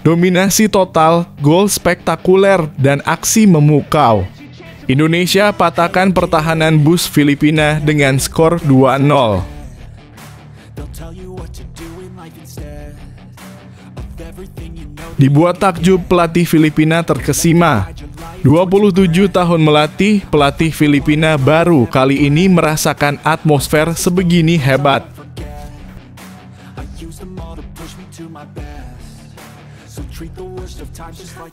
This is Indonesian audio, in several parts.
Dominasi total, gol spektakuler, dan aksi memukau. Indonesia patahkan pertahanan bus Filipina dengan skor 2-0. Dibuat takjub, pelatih Filipina terkesima. 27 tahun melatih, pelatih Filipina baru kali ini merasakan atmosfer sebegini hebat.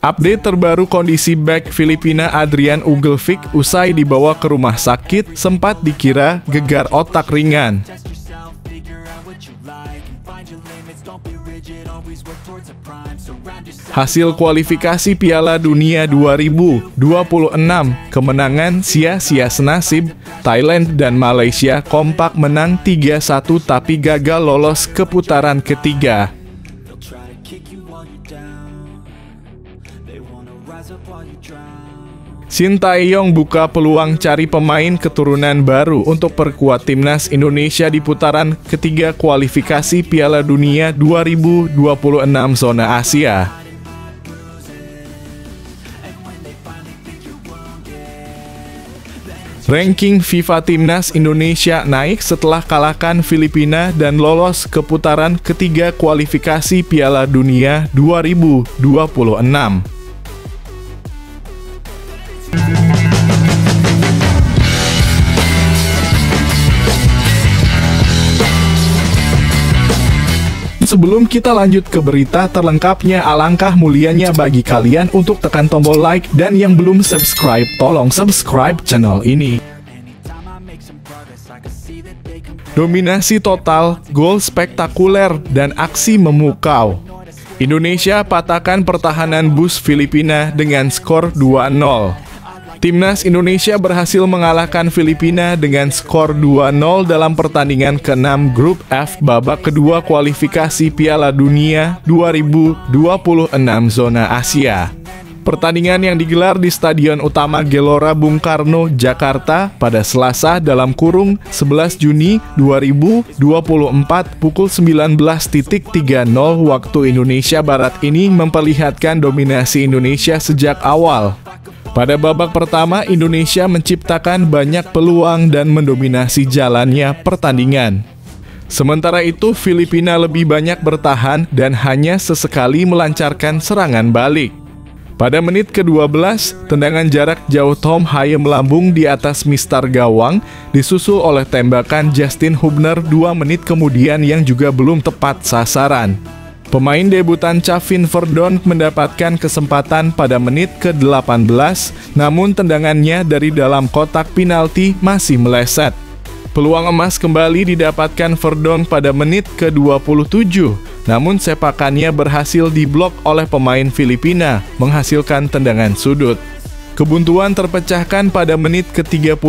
Update terbaru kondisi bek Filipina Adrian Ugelvik usai dibawa ke rumah sakit sempat dikira gegar otak ringan. Hasil kualifikasi Piala Dunia 2026, kemenangan sia-sia senasib. Thailand dan Malaysia kompak menang 3-1 tapi gagal lolos ke putaran ketiga. Shin Tae-yong buka peluang cari pemain keturunan baru untuk perkuat timnas Indonesia di putaran ketiga kualifikasi Piala Dunia 2026 zona Asia. Ranking FIFA Timnas Indonesia naik setelah kalahkan Filipina dan lolos ke putaran ketiga kualifikasi Piala Dunia 2026. Sebelum kita lanjut ke berita terlengkapnya, alangkah mulianya bagi kalian untuk tekan tombol like dan yang belum subscribe, tolong subscribe channel ini. Dominasi total, gol spektakuler, dan aksi memukau. Indonesia patahkan pertahanan bus Filipina dengan skor 2-0. Timnas Indonesia berhasil mengalahkan Filipina dengan skor 2-0 dalam pertandingan ke-6 Grup F babak kedua kualifikasi Piala Dunia 2026 zona Asia. Pertandingan yang digelar di Stadion Utama Gelora Bung Karno, Jakarta pada Selasa (11 Juni 2024 pukul 19.30 waktu Indonesia Barat ini memperlihatkan dominasi Indonesia sejak awal. Pada babak pertama, Indonesia menciptakan banyak peluang dan mendominasi jalannya pertandingan. Sementara itu, Filipina lebih banyak bertahan dan hanya sesekali melancarkan serangan balik. Pada menit ke-12, tendangan jarak jauh Tom Haye melambung di atas mistar gawang, disusul oleh tembakan Justin Hubner 2 menit kemudian yang juga belum tepat sasaran. Pemain debutan Kevin Verdonk mendapatkan kesempatan pada menit ke-18, namun tendangannya dari dalam kotak penalti masih meleset. Peluang emas kembali didapatkan Verdonk pada menit ke-27, namun sepakannya berhasil diblok oleh pemain Filipina, menghasilkan tendangan sudut. Kebuntuan terpecahkan pada menit ke-31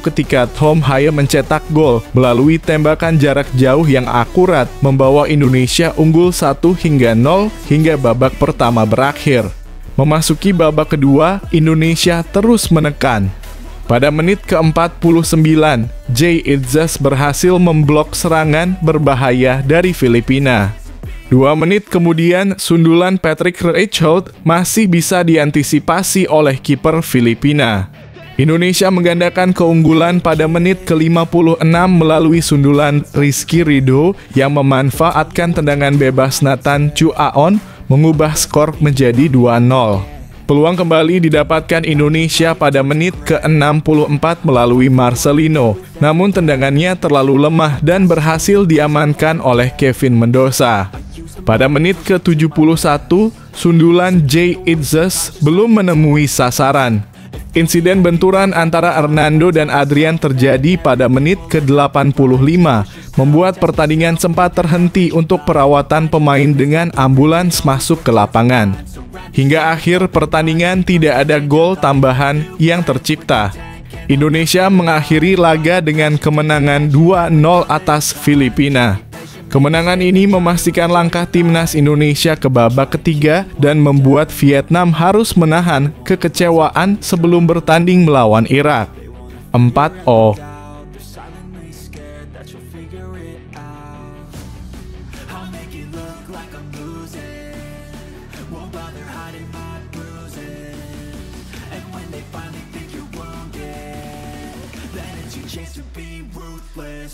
ketika Tom Haye mencetak gol melalui tembakan jarak jauh yang akurat, membawa Indonesia unggul 1-0 hingga babak pertama berakhir. Memasuki babak kedua, Indonesia terus menekan. Pada menit ke-49, Jay Itzes berhasil memblok serangan berbahaya dari Filipina. 2 menit kemudian, sundulan Patrick Reichhout masih bisa diantisipasi oleh kiper Filipina. Indonesia menggandakan keunggulan pada menit ke-56 melalui sundulan Rizky Ridho yang memanfaatkan tendangan bebas Nathan Chuaon mengubah skor menjadi 2-0. Peluang kembali didapatkan Indonesia pada menit ke-64 melalui Marcelino, namun tendangannya terlalu lemah dan berhasil diamankan oleh Kevin Mendoza. Pada menit ke-71, sundulan Jay Itzes belum menemui sasaran. Insiden benturan antara Hernando dan Adrian terjadi pada menit ke-85, membuat pertandingan sempat terhenti untuk perawatan pemain dengan ambulans masuk ke lapangan. Hingga akhir pertandingan tidak ada gol tambahan yang tercipta. Indonesia mengakhiri laga dengan kemenangan 2-0 atas Filipina. Kemenangan ini memastikan langkah timnas Indonesia ke babak ketiga dan membuat Vietnam harus menahan kekecewaan sebelum bertanding melawan Irak. 4-0. won't bother hiding my bruises. And when they finally think you're wounded, then it's your chance to be ruthless.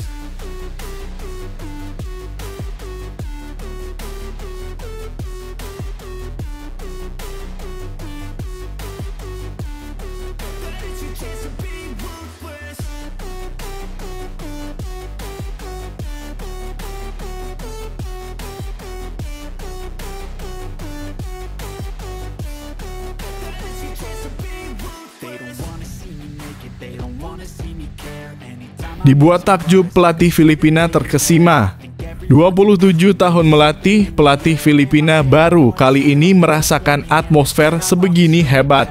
Dibuat takjub, pelatih Filipina terkesima. 27 tahun melatih, pelatih Filipina baru kali ini merasakan atmosfer sebegini hebat.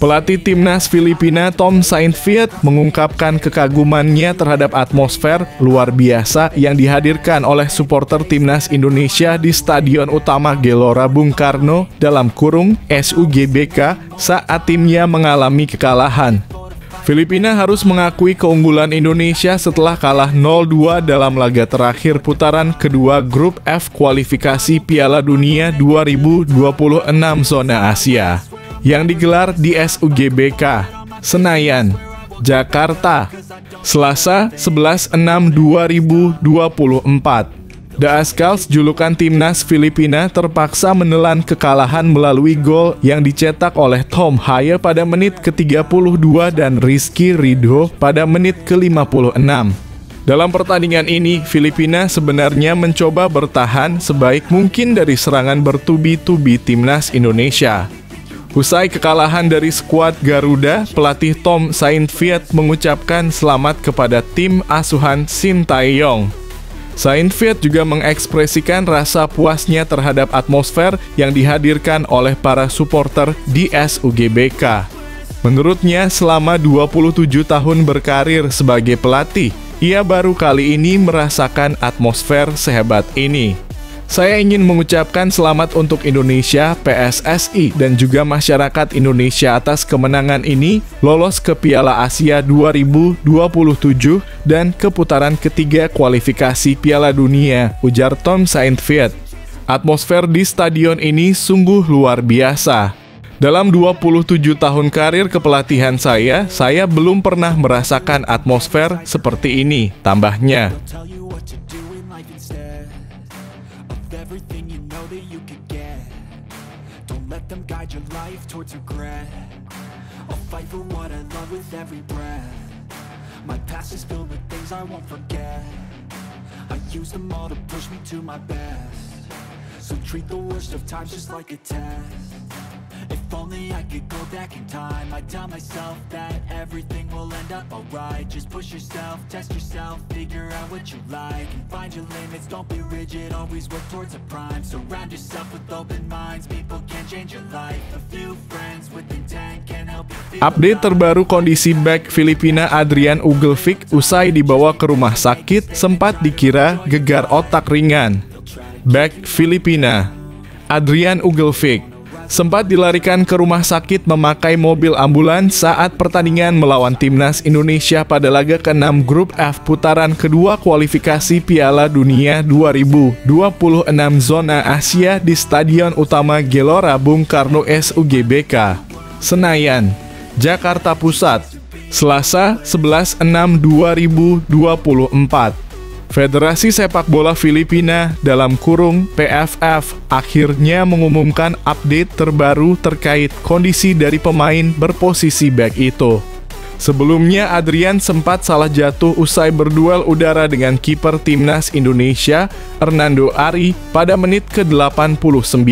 Pelatih timnas Filipina Tom Saintfiet mengungkapkan kekagumannya terhadap atmosfer luar biasa yang dihadirkan oleh supporter timnas Indonesia di Stadion Utama Gelora Bung Karno (SUGBK) saat timnya mengalami kekalahan. Filipina harus mengakui keunggulan Indonesia setelah kalah 0-2 dalam laga terakhir putaran kedua Grup F kualifikasi Piala Dunia 2026 zona Asia yang digelar di SUGBK, Senayan, Jakarta, Selasa 11/6/2024. The Azkals, julukan timnas Filipina, terpaksa menelan kekalahan melalui gol yang dicetak oleh Tom Haye pada menit ke-32 dan Rizky Ridho pada menit ke-56. Dalam pertandingan ini, Filipina sebenarnya mencoba bertahan sebaik mungkin dari serangan bertubi-tubi timnas Indonesia. Usai kekalahan dari skuad Garuda, pelatih Tom Saintfiet mengucapkan selamat kepada tim asuhan Sintayong. Saintfiet juga mengekspresikan rasa puasnya terhadap atmosfer yang dihadirkan oleh para supporter di SUGBK. Menurutnya, selama 27 tahun berkarir sebagai pelatih, ia baru kali ini merasakan atmosfer sehebat ini. Saya ingin mengucapkan selamat untuk Indonesia, PSSI, dan juga masyarakat Indonesia atas kemenangan ini, lolos ke Piala Asia 2027 dan ke putaran ketiga kualifikasi Piala Dunia, ujar Tom Saintfiet. Atmosfer di stadion ini sungguh luar biasa. Dalam 27 tahun karir kepelatihan saya belum pernah merasakan atmosfer seperti ini, tambahnya. Everything you know that you could get. Don't let them guide your life towards regret. I'll fight for what I love with every breath. My past is filled with things I won't forget. I use them all to push me to my best. So treat the worst of times just like a test. If only I could go back in time, I'd tell myself that everything will end up alright. Just push yourself, test yourself, figure out what you like, and find your limits, don't be rigid, always work towards a prime. Surround yourself with open minds, people can change your life. A few friends with intent can help you feel Update terbaru kondisi bek Filipina Adrian Ugelvik usai dibawa ke rumah sakit sempat dikira gegar otak ringan. Bek Filipina Adrian Ugelvik sempat dilarikan ke rumah sakit memakai mobil ambulans saat pertandingan melawan timnas Indonesia pada laga ke-6 Grup F putaran kedua kualifikasi Piala Dunia 2026 zona Asia di Stadion Utama Gelora Bung Karno SUGBK, Senayan, Jakarta Pusat, Selasa 11/6/2024. Federasi Sepak Bola Filipina (PFF) akhirnya mengumumkan update terbaru terkait kondisi dari pemain berposisi bek itu. Sebelumnya, Adrian sempat salah jatuh usai berduel udara dengan kiper timnas Indonesia, Hernando Ari, pada menit ke-89.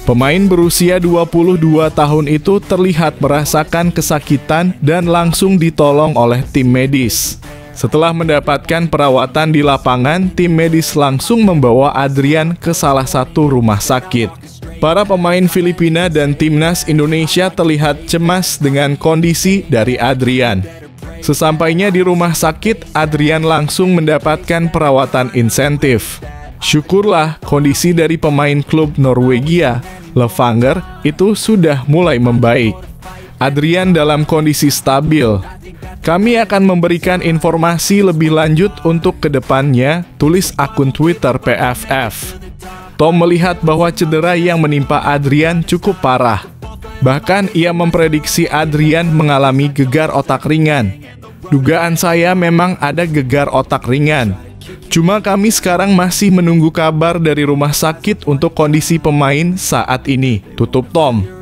Pemain berusia 22 tahun itu terlihat merasakan kesakitan dan langsung ditolong oleh tim medis. Setelah mendapatkan perawatan di lapangan, tim medis langsung membawa Adrian ke salah satu rumah sakit. Para pemain Filipina dan timnas Indonesia terlihat cemas dengan kondisi dari Adrian. Sesampainya di rumah sakit, Adrian langsung mendapatkan perawatan insentif. Syukurlah kondisi dari pemain klub Norwegia, Levanger, itu sudah mulai membaik. Adrian dalam kondisi stabil. Kami akan memberikan informasi lebih lanjut untuk kedepannya, tulis akun Twitter PFF. Tom melihat bahwa cedera yang menimpa Adrian cukup parah. Bahkan ia memprediksi Adrian mengalami gegar otak ringan. Dugaan saya memang ada gegar otak ringan. Cuma kami sekarang masih menunggu kabar dari rumah sakit untuk kondisi pemain saat ini, tutup Tom.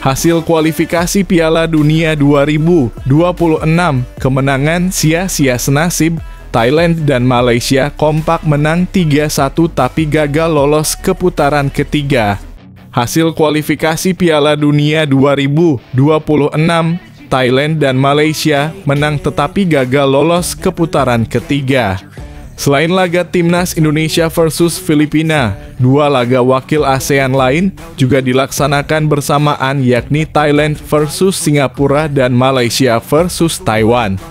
Hasil kualifikasi Piala Dunia 2026, kemenangan sia-sia senasib. Thailand dan Malaysia kompak menang 3-1 tapi gagal lolos ke putaran ketiga. Hasil kualifikasi Piala Dunia 2026, Thailand dan Malaysia menang tetapi gagal lolos ke putaran ketiga. Selain laga Timnas Indonesia versus Filipina, 2 laga wakil ASEAN lain juga dilaksanakan bersamaan, yakni Thailand versus Singapura dan Malaysia versus Taiwan.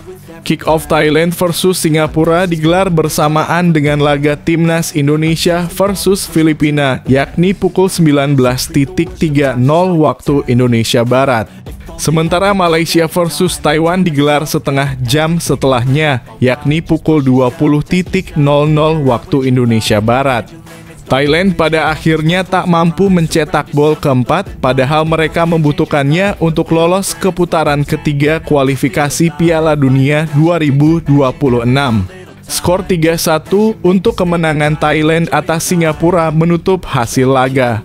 Kick-off Thailand versus Singapura digelar bersamaan dengan laga Timnas Indonesia versus Filipina, yakni pukul 19.30 waktu Indonesia Barat. Sementara Malaysia versus Taiwan digelar setengah jam setelahnya, yakni pukul 20.00 waktu Indonesia Barat. Thailand pada akhirnya tak mampu mencetak gol keempat, padahal mereka membutuhkannya untuk lolos ke putaran ketiga kualifikasi Piala Dunia 2026. Skor 3-1 untuk kemenangan Thailand atas Singapura menutup hasil laga.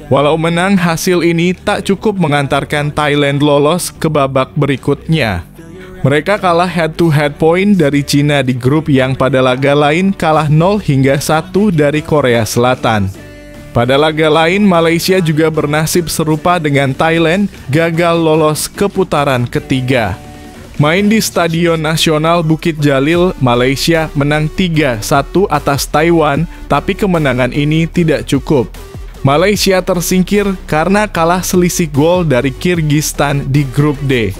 Walau menang, hasil ini tak cukup mengantarkan Thailand lolos ke babak berikutnya. Mereka kalah head-to-head point dari Cina di grup yang pada laga lain kalah 0 hingga 1 dari Korea Selatan. Pada laga lain, Malaysia juga bernasib serupa dengan Thailand, gagal lolos ke putaran ketiga. Main di Stadion Nasional Bukit Jalil, Malaysia menang 3-1 atas Taiwan, tapi kemenangan ini tidak cukup. Malaysia tersingkir karena kalah selisih gol dari Kirgistan di grup D.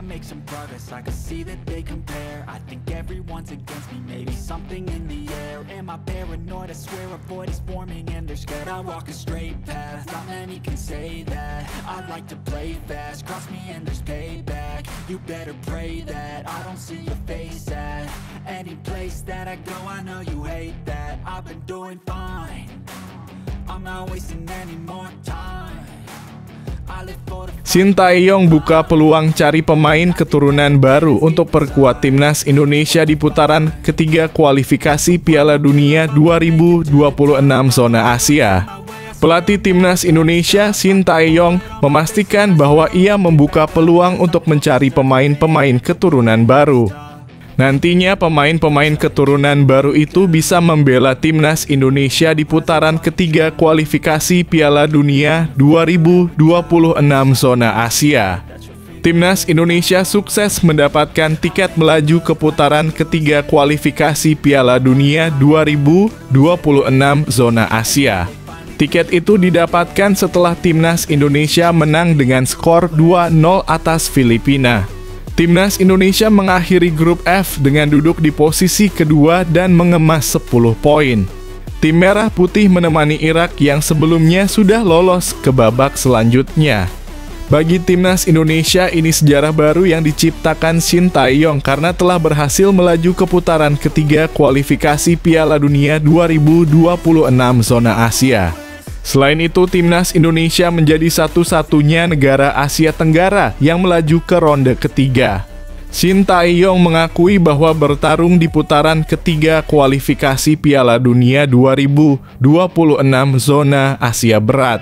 Make some progress, I can see that they compare. I think everyone's against me, maybe something in the air. Am I paranoid? I swear a void is forming and they're scared. I walk a straight path, not many can say that. I like to play fast, cross me and there's payback. You better pray that I don't see your face at any place that I go. I know you hate that. I've been doing fine, I'm not wasting any more time. Shin Tae-yong buka peluang cari pemain keturunan baru untuk perkuat Timnas Indonesia di putaran ketiga kualifikasi Piala Dunia 2026 zona Asia. Pelatih Timnas Indonesia Shin Tae-yong memastikan bahwa ia membuka peluang untuk mencari pemain-pemain keturunan baru. Nantinya pemain-pemain keturunan baru itu bisa membela Timnas Indonesia di putaran ketiga kualifikasi Piala Dunia 2026 zona Asia. Timnas Indonesia sukses mendapatkan tiket melaju ke putaran ketiga kualifikasi Piala Dunia 2026 zona Asia. Tiket itu didapatkan setelah Timnas Indonesia menang dengan skor 2-0 atas Filipina. Timnas Indonesia mengakhiri grup F dengan duduk di posisi kedua dan mengemas 10 poin. Tim Merah Putih menemani Irak yang sebelumnya sudah lolos ke babak selanjutnya. Bagi Timnas Indonesia, ini sejarah baru yang diciptakan Shin Tae-yong karena telah berhasil melaju ke putaran ketiga kualifikasi Piala Dunia 2026 zona Asia. Selain itu, Timnas Indonesia menjadi satu-satunya negara Asia Tenggara yang melaju ke ronde ketiga. Shin Tae-yong mengakui bahwa bertarung di putaran ketiga kualifikasi Piala Dunia 2026 zona Asia berat.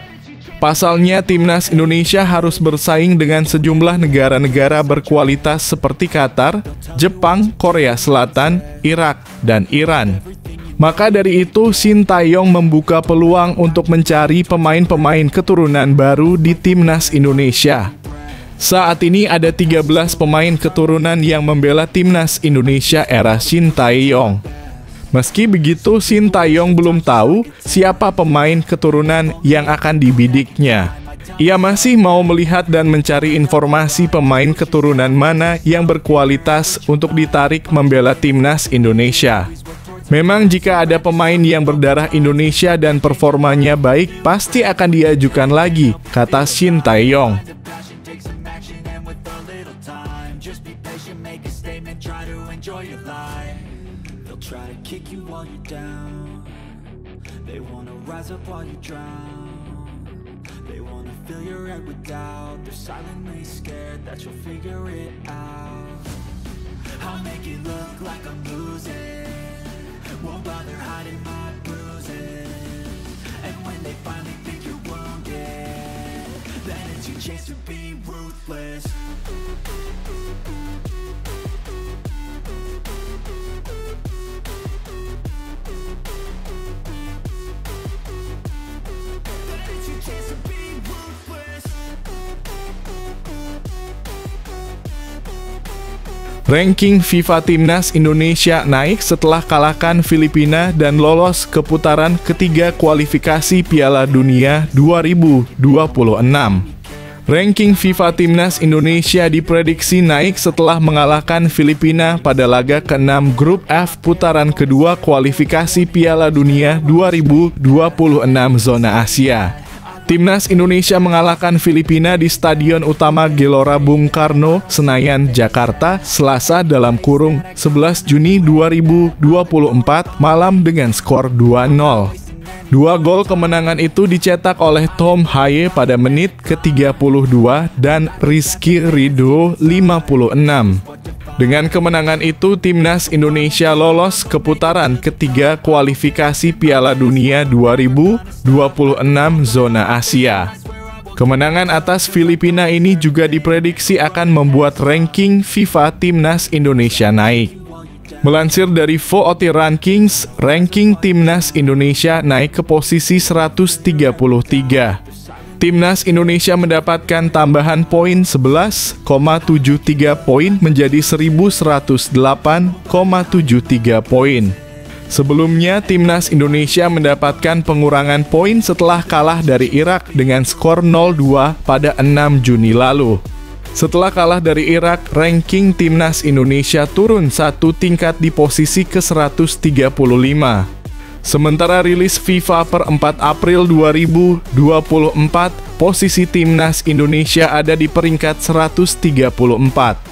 Pasalnya, timnas Indonesia harus bersaing dengan sejumlah negara-negara berkualitas seperti Qatar, Jepang, Korea Selatan, Irak, dan Iran. Maka dari itu, Shin Tae-yong membuka peluang untuk mencari pemain-pemain keturunan baru di timnas Indonesia. Saat ini ada 13 pemain keturunan yang membela timnas Indonesia era Shin Tae-yong. Meski begitu, Shin Tae-yong belum tahu siapa pemain keturunan yang akan dibidiknya. Ia masih mau melihat dan mencari informasi pemain keturunan mana yang berkualitas untuk ditarik membela timnas Indonesia. Memang jika ada pemain yang berdarah Indonesia dan performanya baik, pasti akan diajukan lagi, kata Shin Tae-yong. Try to kick you while you're down. They wanna rise up while you drown. They wanna fill your head with doubt. They're silently scared that you'll figure it out. I'll make it look like I'm losing. Won't bother hiding my bruises. And when they finally think you're wounded, then it's your chance to be ruthless. Ranking FIFA Timnas Indonesia naik setelah kalahkan Filipina dan lolos ke putaran ketiga kualifikasi Piala Dunia 2026. Ranking FIFA Timnas Indonesia diprediksi naik setelah mengalahkan Filipina pada laga ke-6 Grup F putaran kedua kualifikasi Piala Dunia 2026 zona Asia. Timnas Indonesia mengalahkan Filipina di Stadion Utama Gelora Bung Karno, Senayan, Jakarta, Selasa (11 Juni 2024) malam dengan skor 2-0. Dua gol kemenangan itu dicetak oleh Tom Haye pada menit ke-32 dan Rizky Ridho 56. Dengan kemenangan itu, timnas Indonesia lolos ke putaran ketiga kualifikasi Piala Dunia 2026 zona Asia. Kemenangan atas Filipina ini juga diprediksi akan membuat ranking FIFA Timnas Indonesia naik. Melansir dari VOOT Rankings, ranking Timnas Indonesia naik ke posisi 133. Timnas Indonesia mendapatkan tambahan poin 11,73 poin menjadi 1108,73 poin. Sebelumnya, Timnas Indonesia mendapatkan pengurangan poin setelah kalah dari Irak dengan skor 0-2 pada 6 Juni lalu. Setelah kalah dari Irak, ranking Timnas Indonesia turun satu tingkat di posisi ke-135. Sementara rilis FIFA per 4 April 2024, posisi Timnas Indonesia ada di peringkat 134.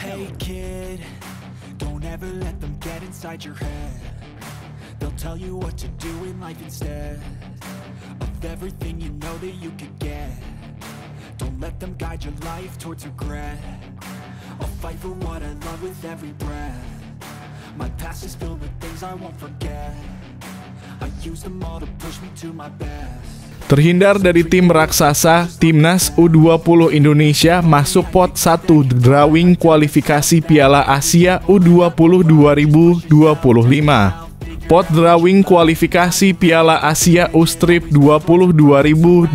Hey kid, don't ever let them get inside your head. They'll tell you what to do in life instead of everything you know that you could get. Don't let them guide your life towards regret. I'll fight for what I love with every breath. My past is filled with things I won't forget. I use them all to push me to my best. Terhindar dari tim raksasa, Timnas U20 Indonesia masuk pot 1 drawing kualifikasi Piala Asia U20 2025. Pot drawing kualifikasi Piala Asia U-Strip 20 2025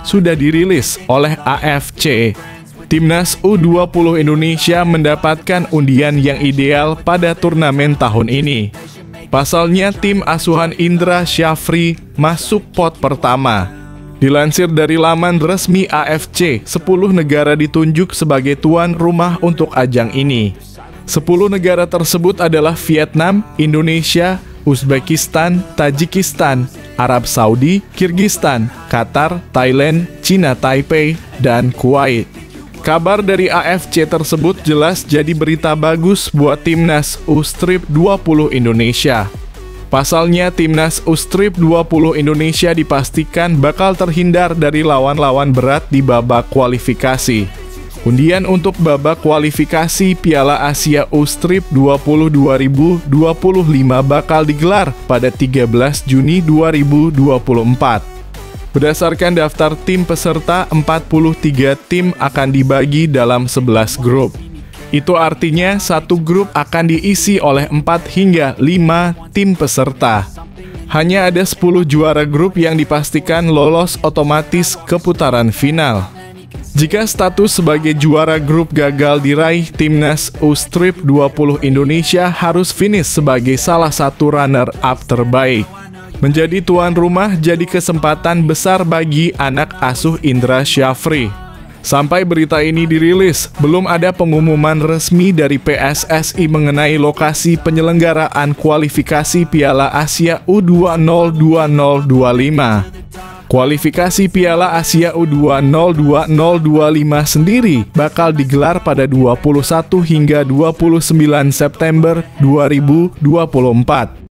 sudah dirilis oleh AFC. Timnas U20 Indonesia mendapatkan undian yang ideal pada turnamen tahun ini. Pasalnya, tim asuhan Indra Syafri masuk pot pertama. Dilansir dari laman resmi AFC, 10 negara ditunjuk sebagai tuan rumah untuk ajang ini. 10 negara tersebut adalah Vietnam, Indonesia, Uzbekistan, Tajikistan, Arab Saudi, Kirgistan, Qatar, Thailand, Cina Taipei, dan Kuwait. Kabar dari AFC tersebut jelas jadi berita bagus buat Timnas U-Strip 20 Indonesia. Pasalnya, Timnas U-Strip 20 Indonesia dipastikan bakal terhindar dari lawan-lawan berat di babak kualifikasi. Undian untuk babak kualifikasi Piala Asia U-Strip 20 2025 bakal digelar pada 13 Juni 2024. Berdasarkan daftar tim peserta, 43 tim akan dibagi dalam 11 grup. Itu artinya satu grup akan diisi oleh 4 hingga 5 tim peserta. Hanya ada 10 juara grup yang dipastikan lolos otomatis ke putaran final. Jika status sebagai juara grup gagal diraih, Timnas U-Strip 20 Indonesia harus finish sebagai salah satu runner-up terbaik. Menjadi tuan rumah jadi kesempatan besar bagi anak asuh Indra Syafri. Sampai berita ini dirilis, belum ada pengumuman resmi dari PSSI mengenai lokasi penyelenggaraan kualifikasi Piala Asia U20 2025. Kualifikasi Piala Asia U20 2025 sendiri bakal digelar pada 21 hingga 29 September 2024.